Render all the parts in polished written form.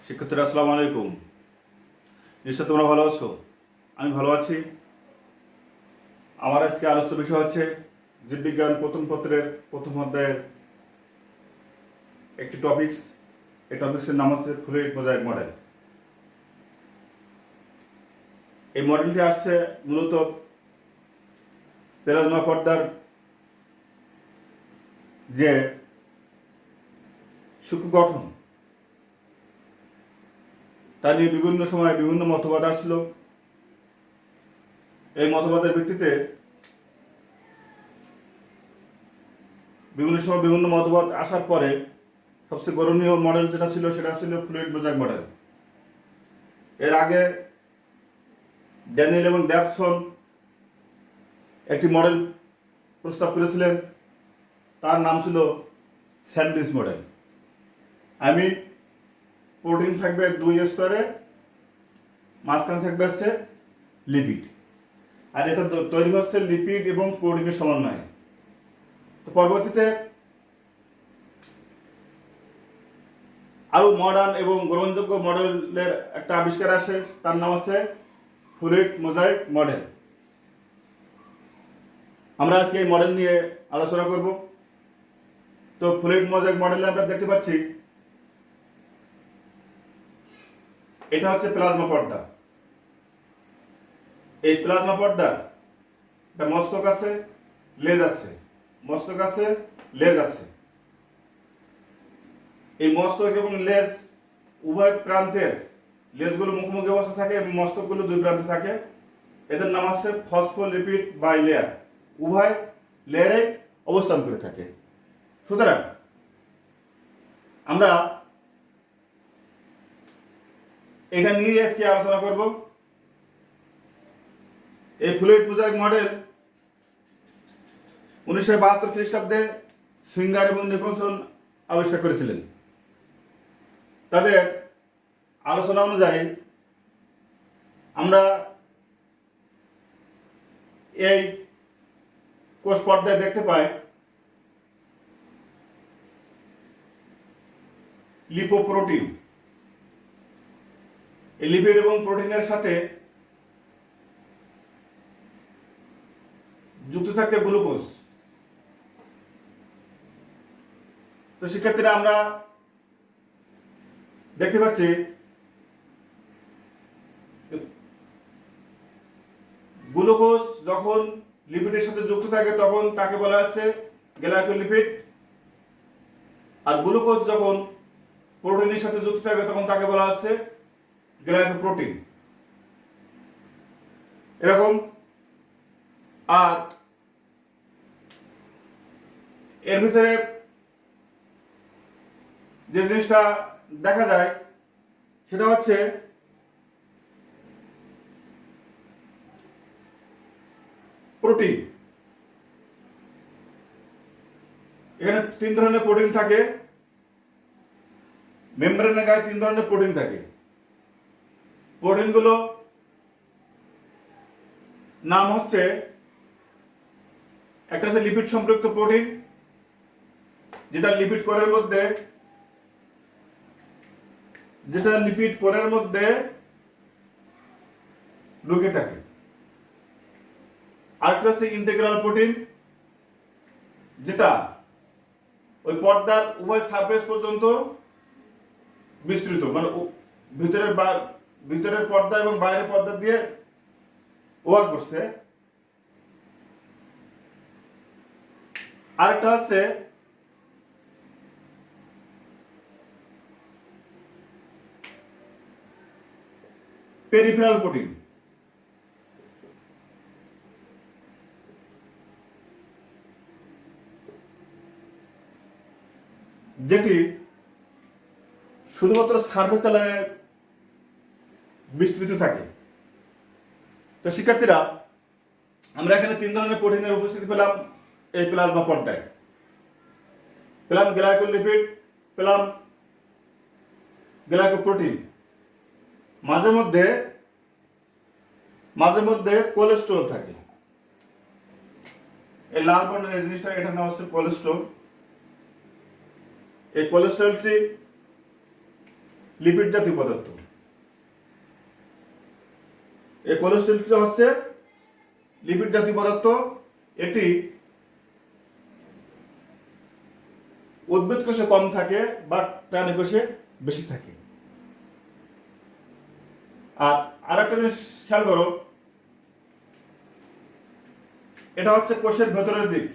শিক্ষার্থীরা আসসালামু আলাইকুম। নিশ্চয় তোমরা ভালো আছো? আমি ভালো আছি। আমার আজকে আলোচ্য বিষয় হচ্ছে জীববিজ্ঞান প্রথম পত্রের প্রথম অধ্যায়ের একটি টপিকস। এই টপিক্সের নাম হচ্ছে ফ্লুইড মোজাইক মডেল। এই মডেলটি আসছে মূলত প্লাজমা পর্দার যে সূক্ষ্ম গঠন তা নিয়ে বিভিন্ন সময় বিভিন্ন মতবাদ আসছিল। এই মতবাদের ভিত্তিতে বিভিন্ন সময় বিভিন্ন মতবাদ আসার পরে সবচেয়ে গরমীয় মডেল যেটা ছিল সেটা ছিল ফ্লুইড মোজাইক মডেল। এর আগে ড্যানিয়েল এবং ড্যাপসন একটি মডেল প্রস্তাব করেছিলেন, তার নাম ছিল স্যান্ডউইচ মডেল। প্রোটিন থাকবে দুই স্তরে, মাঝখানে থাকবে হচ্ছে লিপিড, আর এটা তৈরি হচ্ছে লিপিড এবং প্রোটিনের সমন্বয়ে। তো পরবর্তীতে আরো মডার্ন এবং গ্রহণযোগ্য মডেলের একটা আবিষ্কার আসে, তার নাম আছে ফ্লুইড মোজাইক মডেল। আমরা আজকে এই মডেল নিয়ে আলোচনা করব। তো ফ্লুইড মোজাইক মডেলে আমরা দেখতে পাচ্ছি এটা হচ্ছে প্লাজমা পর্দা। এই প্লাজমা পর্দা মস্তক আছে, লেজ আছে, মস্তক আছে, লেজ আছে। এই মস্তক এবং লেজ উভয় প্রান্তের লেজগুলো মুখোমুখি অবস্থা থাকে এবং মস্তকগুলো দুই প্রান্তে থাকে। এদের নাম আছে ফসফোলিপিড বাই লেয়ার। উভয় লেয়ারে অবস্থান করে থাকে। সুতরাং আমরা এটা নিয়ে আজকে আলোচনা করব। এই ফ্লুইড মোজাইক মডেল 1972 খ্রিস্টাব্দে সিঙ্গার এবং নিকলসন আবিষ্কার করেছিলেন। তাদের আলোচনা অনুযায়ী আমরা এই কোষ পর্দায় দেখতে পাই লিপোপ্রোটিন। এই লিপিড এবং প্রোটিনের সাথে যুক্ত থাকে গ্লুকোজ। তো শিক্ষার্থীরা আমরা দেখতে পাচ্ছি গ্লুকোজ যখন লিপিডের সাথে যুক্ত থাকে তখন তাকে বলা হচ্ছে গ্লাইকোলিপিড, আর গ্লুকোজ যখন প্রোটিনের সাথে যুক্ত থাকে তখন তাকে বলা হচ্ছে গ্লাইকোপ্রোটিন। এরকম। আর এর ভিতরে যে জিনিসটা দেখা যায় সেটা হচ্ছে প্রোটিন। এখানে তিন ধরনের প্রোটিন থাকে। মেমব্রেনের গায়ে তিন ধরনের প্রোটিন থাকে। প্রোটিনগুলো নাম হচ্ছে, একটা হচ্ছে লিপিড সম্পৃক্ত প্রোটিন, যেটা লিপিড কোরের মধ্যে ঢুকে থাকে। আরেকটা হচ্ছে ইন্টিগ্রাল প্রোটিন, যেটা ওই পর্দার উভয় সারফেস পর্যন্ত বিস্তৃত, মানে ভিতরের পর্দা এবং বাইরের পর্দা দিয়ে ওয়ার্ক করছে। আরেকটা হচ্ছে পেরিফেরাল প্রোটিন, যেটি শুধুমাত্র সারফেস এলাকায় বিস্তৃত থাকে। তো শিক্ষার্থীরা আমরা এখানে তিন ধরনের প্রোটিনের উপস্থিতি পেলাম এই প্লাজমা পর্দায়। পেলাম গ্লাইকোলিপিড, পেলাম গ্লাইকোপ্রোটিন, মাঝে মধ্যে কোলেস্টেরল থাকে। এই লাল বর্ণের এই জিনিসটা, এটার নাম হচ্ছে কোলেস্টেরল। এই কোলেস্টেরলটি লিপিড জাতীয় পদার্থ। এই কোলেস্টেরলটা হচ্ছে লিপিড জাতীয় পদার্থ। এটি উদ্ভিদ কোষে কম থাকে বা প্রাণী কোষে বেশি থাকে। আর আরেকটা জিনিস খেয়াল করো, এটা হচ্ছে কোষের ভেতরের দিক,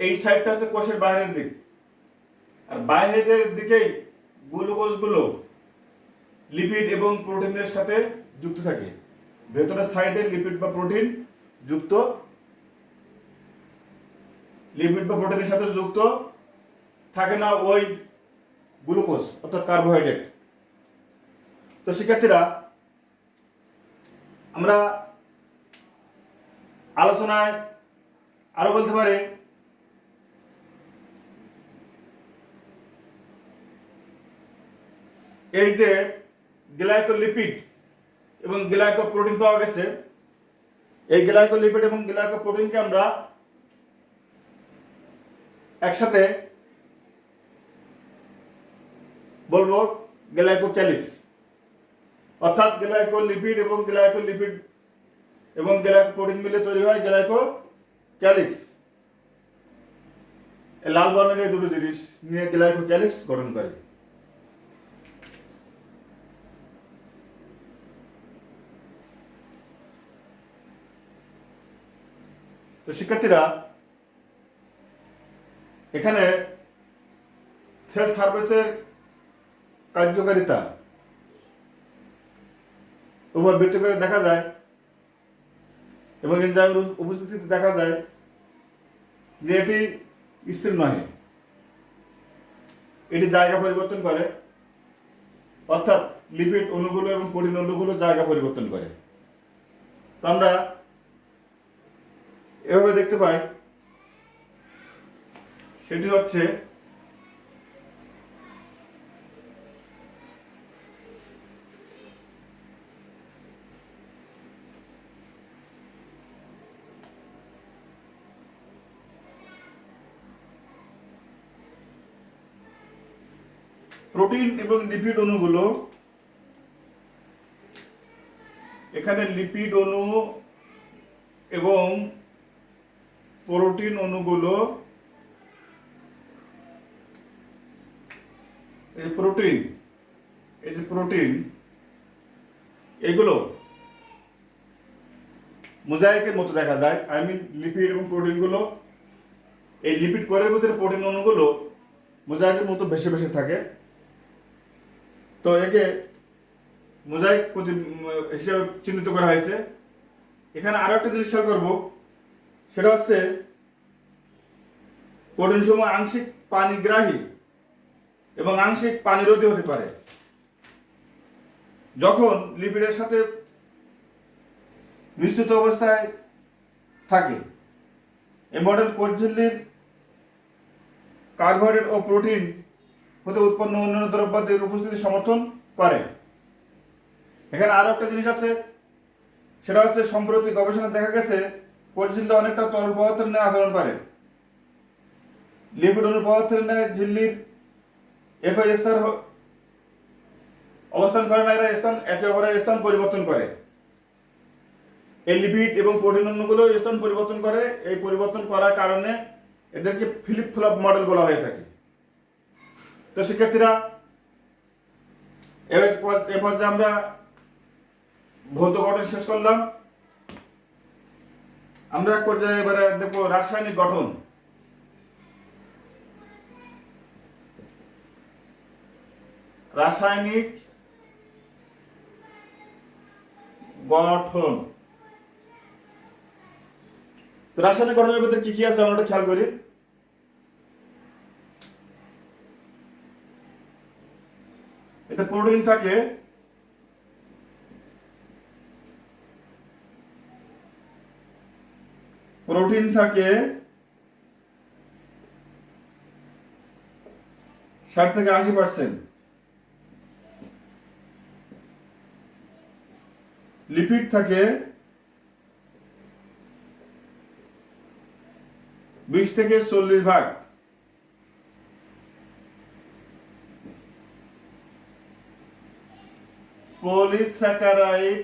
এই সাইডটা হচ্ছে কোষের বাইরের দিক। আর বাইরের দিকেই গ্লুকোজগুলো লিপিড এবং প্রোটিনের সাথে যুক্ত থাকে। ভেতরের সাইডে লিপিড বা প্রোটিন যুক্ত, লিপিড বা প্রোটিনের সাথে যুক্ত থাকে না ওই গ্লুকোজ অর্থাৎ কার্বোহাইড্রেট। তো শিক্ষার্থীরা, আমরা আলোচনায় আরো বলতে পারি এই যে গ্লাইকোলিপিড এবং গ্লাইকোপ্রোটিন পাওয়া গেছে, এই গ্লাইকোলিপিড এবং গ্লাইকোপ্রোটিনকে আমরা একসাথে বলবো গ্লাইকোক্যালিক্স। অর্থাৎ গ্লাইকোলিপিড এবং গ্লাইকোপ্রোটিন মিলে তৈরি হয় গ্লাইকোক্যালিক্স। লাল বর্ণের এই দুটো জিনিস নিয়ে গ্লাইকোক্যালিক্স গঠন করে। তো শিক্ষার্থীরা, এখানে সেল সার্ভিসের কার্যকারিতা উপর ভিত্তি করে দেখা যায় এবং এনজাইমের উপস্থিতিতে দেখা যায় যে এটি স্থির নয়, এটি জায়গা পরিবর্তন করে। অর্থাৎ লিপিড অণুগুলো এবং প্রোটিন অণুগুলো জায়গা পরিবর্তন করে। তো আমরা এভাবে দেখতে পাই, সেটি হচ্ছে প্রোটিন এবং লিপিড অণুগুলো। এখানে লিপিড অণু এবং প্রোটিন অণুগুলো, এই যে প্রোটিন এগুলো মোজাইকের মতো দেখা যায়। লিপিড এবং প্রোটিন গুলো, এই লিপিড কোরের ভিতরে প্রোটিন অণুগুলো মোজাইকের মতো ভেসে ভেসে থাকে। তো একে মোজাইক হিসেবে চিহ্নিত করা হয়েছে। এখানে আরো একটা জিনিস খেয়াল করবো, সেটা হচ্ছে প্রোটিন সমূহ আংশিক পানিগ্রাহী এবং আংশিক পানিরোধী হতে পারে। যখন লিপিডের সাথে মিশ্রিত অবস্থায় থাকে, এই মডেল কোষ ঝিল্লির কার্বোহাইড্রেট ও প্রোটিন হতে উৎপন্ন অন্যান্য দ্রব্যাদির উপস্থিতি সমর্থন করে। এখানে আরো একটা জিনিস আছে, সেটা হচ্ছে সম্প্রতি গবেষণায় দেখা গেছে কোষ ঝিল্লি অনেকটা তরল পদার্থের ন্যায় আচরণ করে। লিপিড অণু পদার্থের ন্যায় ঝিল্লির একই স্তর অবস্থান করে না, এরা একে অপরের স্থান পরিবর্তন করে। এই লিপিড এবং প্রোটিন অণুগুলো স্থান পরিবর্তন করে। এই পরিবর্তন করার কারণে এদেরকে ফ্লিপ ফ্লপ মডেল বলা হয়ে থাকে। তো শিক্ষার্থীরা, এ পর্যায়ে আমরা ভৌত গঠন শেষ করলাম। আমরা এক পর্যায়ে এবারে দেখবো রাসায়নিক গঠন। রাসায়নিক গঠন। তো রাসায়নিক গঠনের ভিতরে কি কি আছে আমরা খেয়াল করি। এতে প্রোটিন থাকে, প্রোটিন থাকে 60 থেকে 80%। লিপিড থাকে 20 থেকে 40 ভাগ। পলিস্যাকারাইড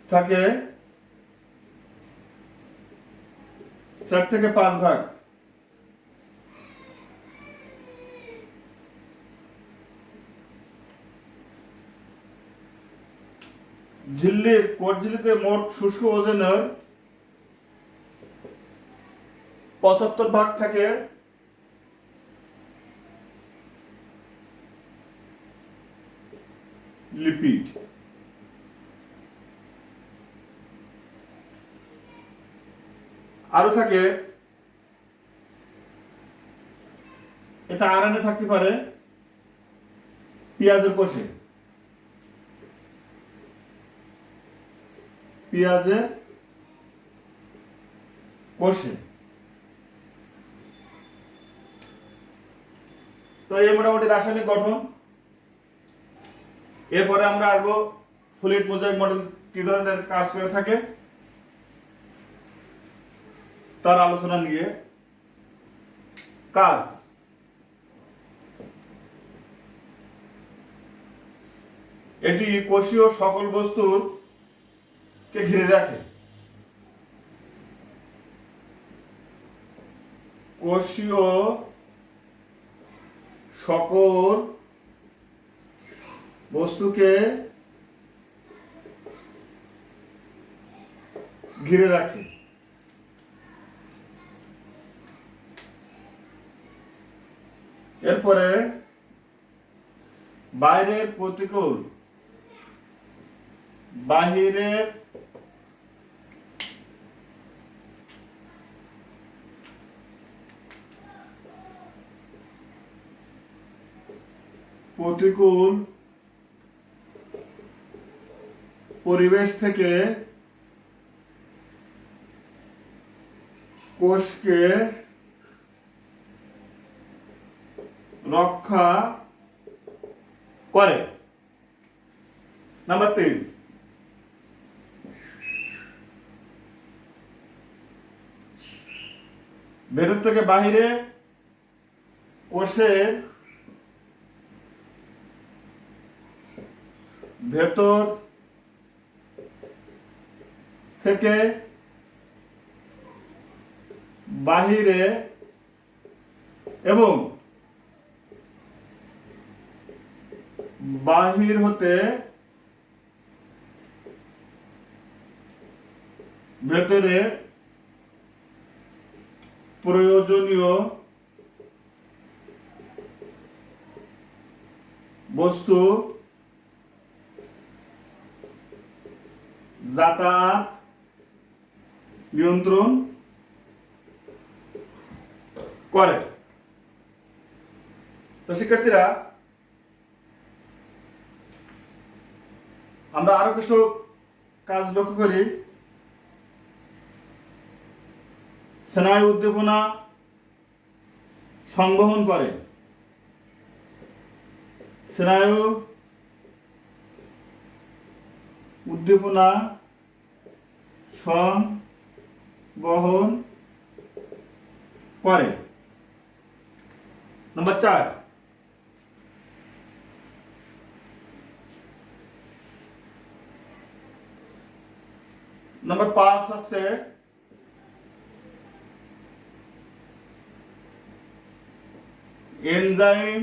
থাকে 4 থেকে 5 ভাগ। কোষ ঝিল্লিতে মোট শুষ্ক ওজনের 75 ভাগ থাকে লিপিড। আরো থাকে, এটা আরএনএ থাকতে পারে পেঁয়াজের কোষে, তো এই মোটামুটি রাসায়নিক গঠন। এরপরে আমরা আসবো ফ্লুইড মোজাইক মডেল কি ধরনের কাজ করে থাকে তার আলোচনা নিয়ে। কাজ: এটি কোষীয় সকল বস্তুর কে ঘিরে রাখে। কোষীয় সকল বস্তুকে ঘিরে রাখে। এরপরে বাহিরের প্রতিকূল পরিবেশ থেকে কোষকে রক্ষা করে। নাম্বার 3, ভেতর থেকে বাহিরে কোষের ভেতর থেকে বাহিরে এবং বাহির হতে ভেতরে প্রয়োজনীয় বস্তু যাতায়াত নিয়ন্ত্রণ করে। তো শিক্ষার্থীরা, আমরা আরো কিছু কাজ লক্ষ্য করি। স্নায়ু উদ্দীপনা সংবহন করে। স্নায়ু উদ্দীপনা সংবহন করে। নাম্বার 4, নাম্বার 5 হচ্ছে এনজাইম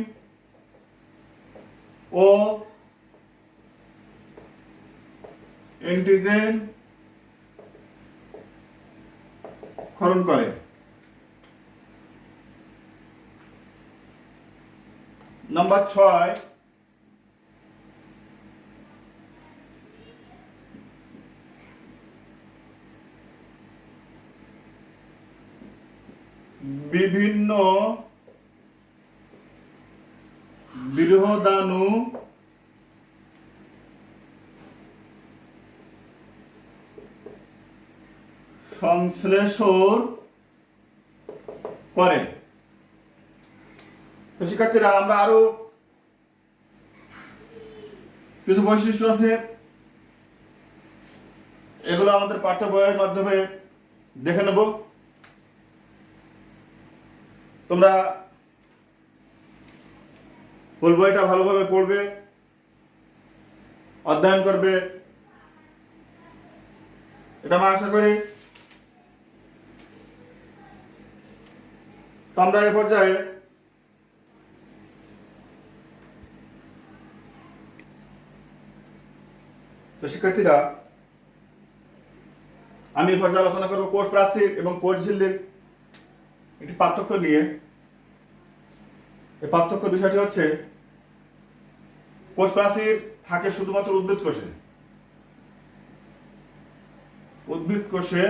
ও অ্যান্টিজেন ক্ষরণ করে। নাম্বার 6, বিভিন্ন বৃহদাণু সংশ্লেষণ করে। তো শিক্ষার্থীরা, আমরা আরো কিছু বৈশিষ্ট্য আছে, এগুলো আমাদের পাঠ্য বইয়ের মাধ্যমে দেখে নেব। তোমরা ফুল বইটা ভালোভাবে পড়বে, অধ্যয়ন করবে, এটা আমি আশা করি। তো আমরা এ পর্যায়ে তো শিক্ষার্থীরা, আমি এ পর্যায়ে আলোচনা করবো কোষ প্রাচীর এবং কোষ ঝিল্লির একটি পার্থক্য নিয়ে। এই পার্থক্য বিষয়টি হচ্ছে, কোষ প্রাচীর থাকে শুধুমাত্র উদ্ভিদ কোষে। উদ্ভিদ কোষে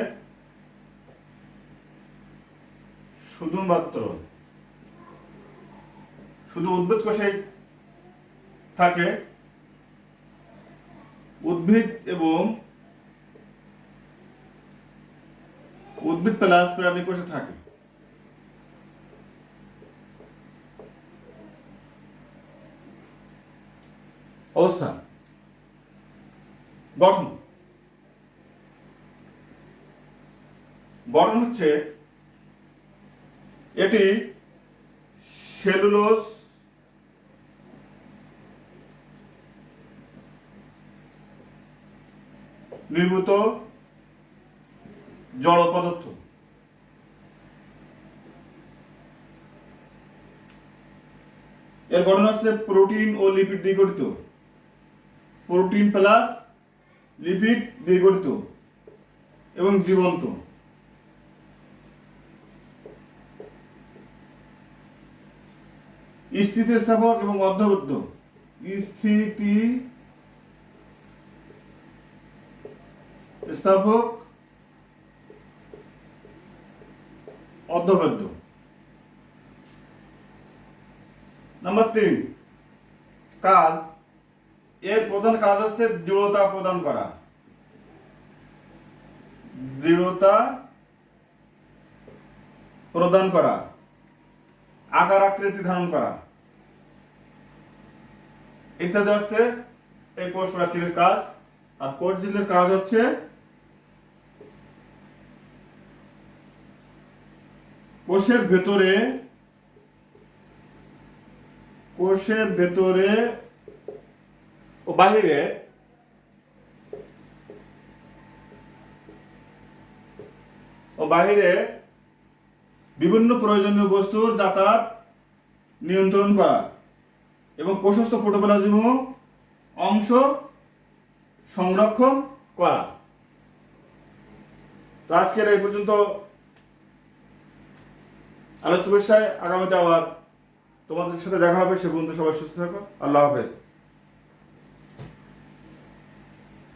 শুধু উদ্ভিদ কোষে থাকে। উদ্ভিদ এবং উদ্ভিদ প্লাস প্রাণী কোষে থাকে। অবস্থান, গঠন হচ্ছে, এটি সেলুলোজ নির্মিত জড় পদার্থ। এর গঠন হচ্ছে প্রোটিন ও লিপিড দিয়ে গঠিত। প্রোটিন প্লাস লিপিড দিয়ে গঠিত এবং জীবন্ত। স্থিতিস্থাপক এবং অর্ধবদ্ধ। স্থিতিস্থাপক, অর্ধবদ্ধ। নাম্বার 3, কাজ। এর প্রধান কাজ হচ্ছে দৃঢ়তা প্রদান করা। আকার আকৃতি ধারণ করা ইত্যাদি হচ্ছে এই কোষ প্রাচীরের কাজ। আর কোষ ঝিল্লির কাজ হচ্ছে কোষের ভেতরে ও বাহিরে বিভিন্ন প্রয়োজনীয় বস্তুর যাতায়াত নিয়ন্ত্রণ করা এবং কোষস্থ প্রোটোপ্লাজম অংশ সংরক্ষণ করা। তো আজকের এই পর্যন্ত আলোচ্য বিষয়। আগামীতে আবার তোমাদের সাথে দেখা হবে। সে পর্যন্ত সবাই সুস্থ থাকো। আল্লাহ হাফেজ।